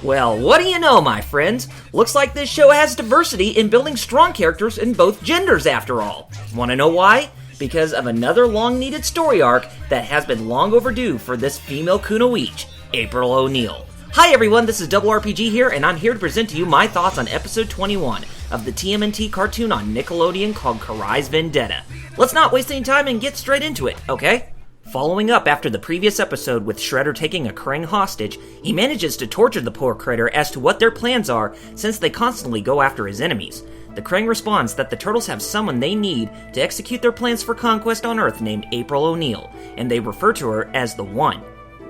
Well, what do you know, my friends? Looks like this show has diversity in building strong characters in both genders, after all. Want to know why? Because of another long-needed story arc that has been long overdue for this female kunoichi, April O'Neil. Hi everyone, this is RRPG here, and I'm here to present to you my thoughts on episode 21 of the TMNT cartoon on Nickelodeon called Karai's Vendetta. Let's not waste any time and get straight into it, okay? Following up after the previous episode with Shredder taking a Krang hostage, he manages to torture the poor critter as to what their plans are since they constantly go after his enemies. The Krang responds that the Turtles have someone they need to execute their plans for conquest on Earth named April O'Neil, and they refer to her as the One.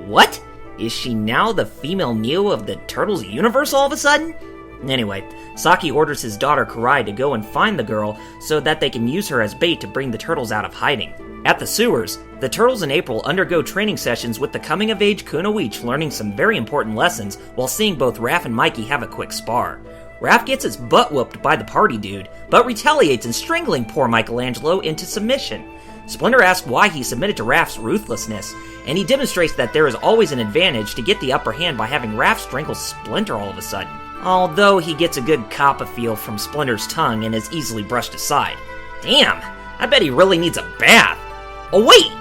What? Is she now the female Neo of the Turtles universe all of a sudden? Anyway, Saki orders his daughter Karai to go and find the girl so that they can use her as bait to bring the Turtles out of hiding. At the sewers, the Turtles and April undergo training sessions with the coming-of-age kunoichi, learning some very important lessons while seeing both Raph and Mikey have a quick spar. Raph gets his butt whooped by the party dude, but retaliates in strangling poor Michelangelo into submission. Splinter asks why he submitted to Raph's ruthlessness, and he demonstrates that there is always an advantage to get the upper hand by having Raph strangle Splinter all of a sudden. Although he gets a good coppa feel from Splinter's tongue and is easily brushed aside. Damn, I bet he really needs a bath. Oh wait!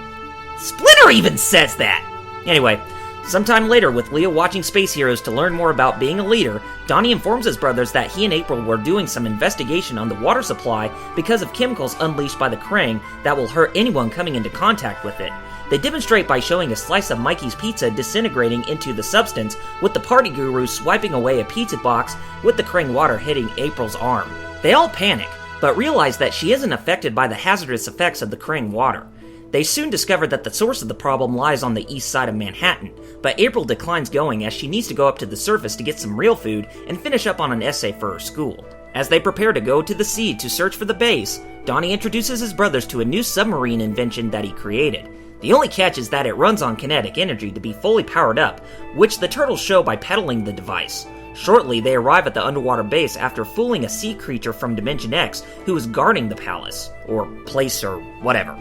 Splinter even says that! Anyway, sometime later, with Leo watching Space Heroes to learn more about being a leader, Donnie informs his brothers that he and April were doing some investigation on the water supply because of chemicals unleashed by the Krang that will hurt anyone coming into contact with it. They demonstrate by showing a slice of Mikey's pizza disintegrating into the substance, with the party guru swiping away a pizza box with the Krang water hitting April's arm. They all panic, but realize that she isn't affected by the hazardous effects of the Krang water. They soon discover that the source of the problem lies on the east side of Manhattan, but April declines going as she needs to go up to the surface to get some real food and finish up on an essay for her school. As they prepare to go to the sea to search for the base, Donnie introduces his brothers to a new submarine invention that he created. The only catch is that it runs on kinetic energy to be fully powered up, which the Turtles show by pedaling the device. Shortly, they arrive at the underwater base after fooling a sea creature from Dimension X who is guarding the palace, or place, or whatever.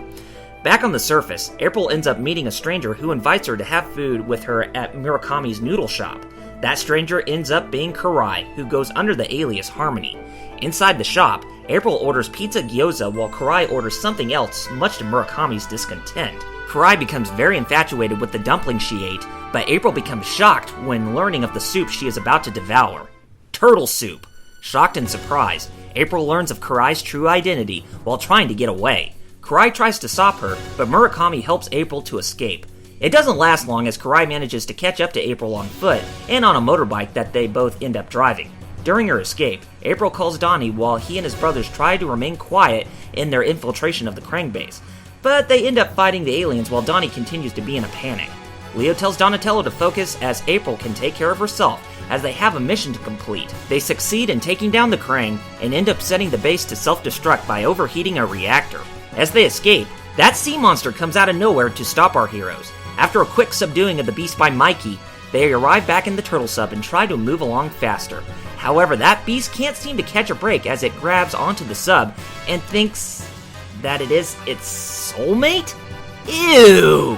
Back on the surface, April ends up meeting a stranger who invites her to have food with her at Murakami's noodle shop. That stranger ends up being Karai, who goes under the alias Harmony. Inside the shop, April orders pizza gyoza while Karai orders something else, much to Murakami's discontent. Karai becomes very infatuated with the dumpling she ate, but April becomes shocked when learning of the soup she is about to devour. Turtle soup! Shocked and surprised, April learns of Karai's true identity while trying to get away. Karai tries to stop her, but Murakami helps April to escape. It doesn't last long as Karai manages to catch up to April on foot and on a motorbike that they both end up driving. During her escape, April calls Donnie while he and his brothers try to remain quiet in their infiltration of the Krang base, but they end up fighting the aliens while Donnie continues to be in a panic. Leo tells Donatello to focus as April can take care of herself as they have a mission to complete. They succeed in taking down the Krang and end up setting the base to self-destruct by overheating a reactor. As they escape, that sea monster comes out of nowhere to stop our heroes. After a quick subduing of the beast by Mikey, they arrive back in the turtle sub and try to move along faster. However, that beast can't seem to catch a break as it grabs onto the sub and thinks that it is its soulmate? Ew!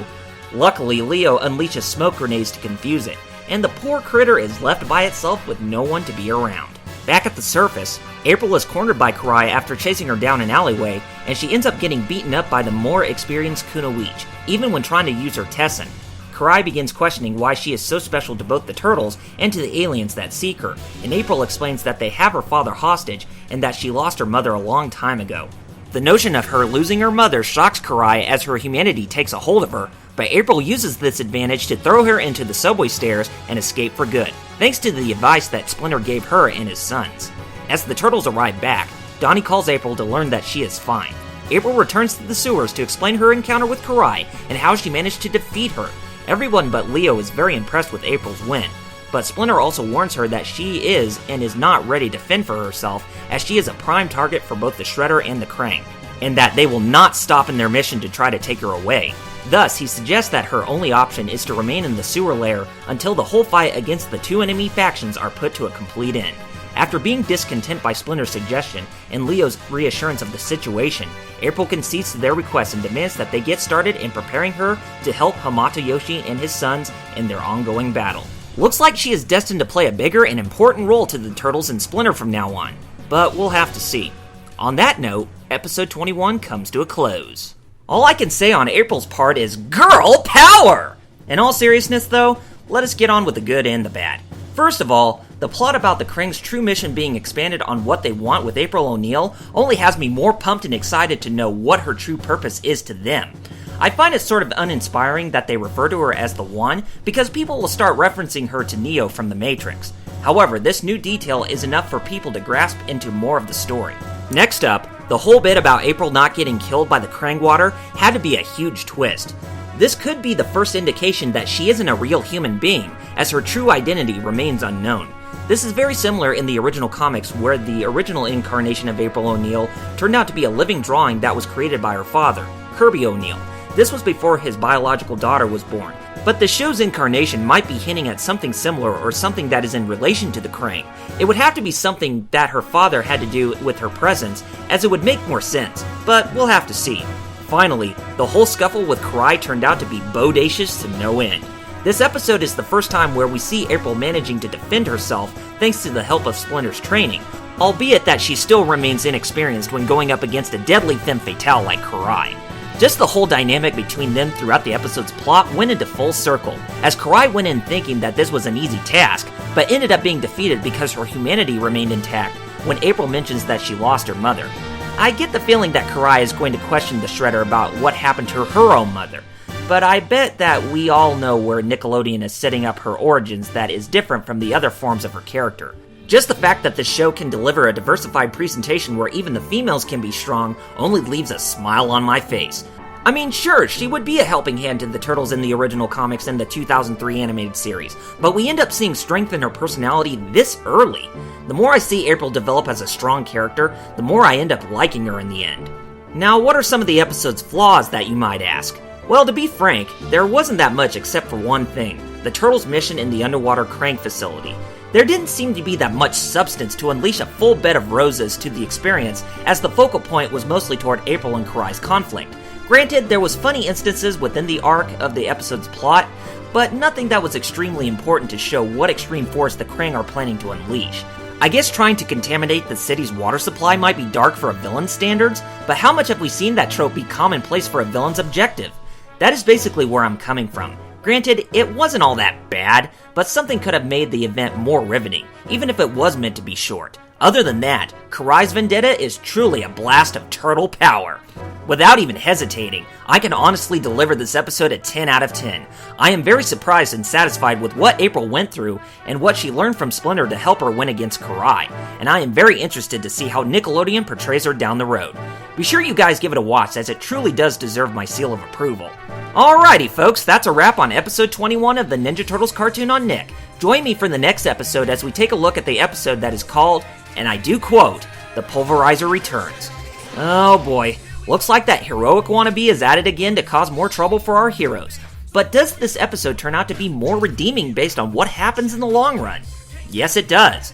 Luckily, Leo unleashes smoke grenades to confuse it, and the poor critter is left by itself with no one to be around. Back at the surface, April is cornered by Karai after chasing her down an alleyway, and she ends up getting beaten up by the more experienced kunoichi, even when trying to use her Tessin. Karai begins questioning why she is so special to both the Turtles and to the aliens that seek her, and April explains that they have her father hostage and that she lost her mother a long time ago. The notion of her losing her mother shocks Karai as her humanity takes a hold of her, but April uses this advantage to throw her into the subway stairs and escape for good, thanks to the advice that Splinter gave her and his sons. As the Turtles arrive back, Donnie calls April to learn that she is fine. April returns to the sewers to explain her encounter with Karai and how she managed to defeat her. Everyone but Leo is very impressed with April's win, but Splinter also warns her that she is and is not ready to fend for herself, as she is a prime target for both the Shredder and the Krang, and that they will not stop in their mission to try to take her away. Thus, he suggests that her only option is to remain in the sewer lair until the whole fight against the two enemy factions are put to a complete end. After being discontent by Splinter's suggestion and Leo's reassurance of the situation, April concedes to their request and demands that they get started in preparing her to help Hamato Yoshi and his sons in their ongoing battle. Looks like she is destined to play a bigger and important role to the Turtles and Splinter from now on, but we'll have to see. On that note, episode 21 comes to a close. All I can say on April's part is girl power! In all seriousness though, let us get on with the good and the bad. First of all, the plot about the Krang's true mission being expanded on what they want with April O'Neil only has me more pumped and excited to know what her true purpose is to them. I find it sort of uninspiring that they refer to her as the One, because people will start referencing her to Neo from The Matrix. However, this new detail is enough for people to grasp into more of the story. Next up, the whole bit about April not getting killed by the Krang water had to be a huge twist. This could be the first indication that she isn't a real human being, as her true identity remains unknown. This is very similar in the original comics, where the original incarnation of April O'Neil turned out to be a living drawing that was created by her father, Kirby O'Neil. This was before his biological daughter was born, but the show's incarnation might be hinting at something similar or something that is in relation to the Krang. It would have to be something that her father had to do with her presence, as it would make more sense, but we'll have to see. Finally, the whole scuffle with Karai turned out to be bodacious to no end. This episode is the first time where we see April managing to defend herself thanks to the help of Splinter's training, albeit that she still remains inexperienced when going up against a deadly femme fatale like Karai. Just the whole dynamic between them throughout the episode's plot went into full circle, as Karai went in thinking that this was an easy task, but ended up being defeated because her humanity remained intact when April mentions that she lost her mother. I get the feeling that Karai is going to question the Shredder about what happened to her own mother, but I bet that we all know where Nickelodeon is setting up her origins that is different from the other forms of her character. Just the fact that this show can deliver a diversified presentation where even the females can be strong only leaves a smile on my face. I mean, sure, she would be a helping hand to the Turtles in the original comics and the 2003 animated series, but we end up seeing strength in her personality this early. The more I see April develop as a strong character, the more I end up liking her in the end. Now, what are some of the episode's flaws that you might ask? Well, to be frank, there wasn't that much except for one thing: the Turtles' mission in the underwater Krang facility. There didn't seem to be that much substance to unleash a full bed of roses to the experience, as the focal point was mostly toward April and Karai's conflict. Granted, there was funny instances within the arc of the episode's plot, but nothing that was extremely important to show what extreme force the Krang are planning to unleash. I guess trying to contaminate the city's water supply might be dark for a villain's standards, but how much have we seen that trope be commonplace for a villain's objective? That is basically where I'm coming from. Granted, it wasn't all that bad, but something could have made the event more riveting, even if it was meant to be short. Other than that, Karai's Vendetta is truly a blast of turtle power. Without even hesitating, I can honestly deliver this episode a 10 out of 10. I am very surprised and satisfied with what April went through and what she learned from Splinter to help her win against Karai, and I am very interested to see how Nickelodeon portrays her down the road. Be sure you guys give it a watch, as it truly does deserve my seal of approval. Alrighty folks, that's a wrap on episode 21 of the Ninja Turtles cartoon on Nick. Join me for the next episode as we take a look at the episode that is called, and I do quote, "The Pulverizer Returns." Oh boy, looks like that heroic wannabe is at it again to cause more trouble for our heroes. But does this episode turn out to be more redeeming based on what happens in the long run? Yes, it does.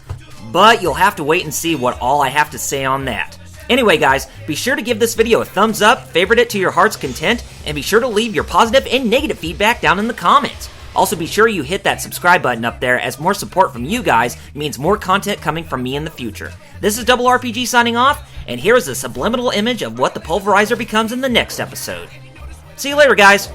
But you'll have to wait and see what all I have to say on that. Anyway guys, be sure to give this video a thumbs up, favorite it to your heart's content, and be sure to leave your positive and negative feedback down in the comments. Also be sure you hit that subscribe button up there, as more support from you guys means more content coming from me in the future. This is Double RPG signing off, and here is a subliminal image of what the Pulverizer becomes in the next episode. See you later guys!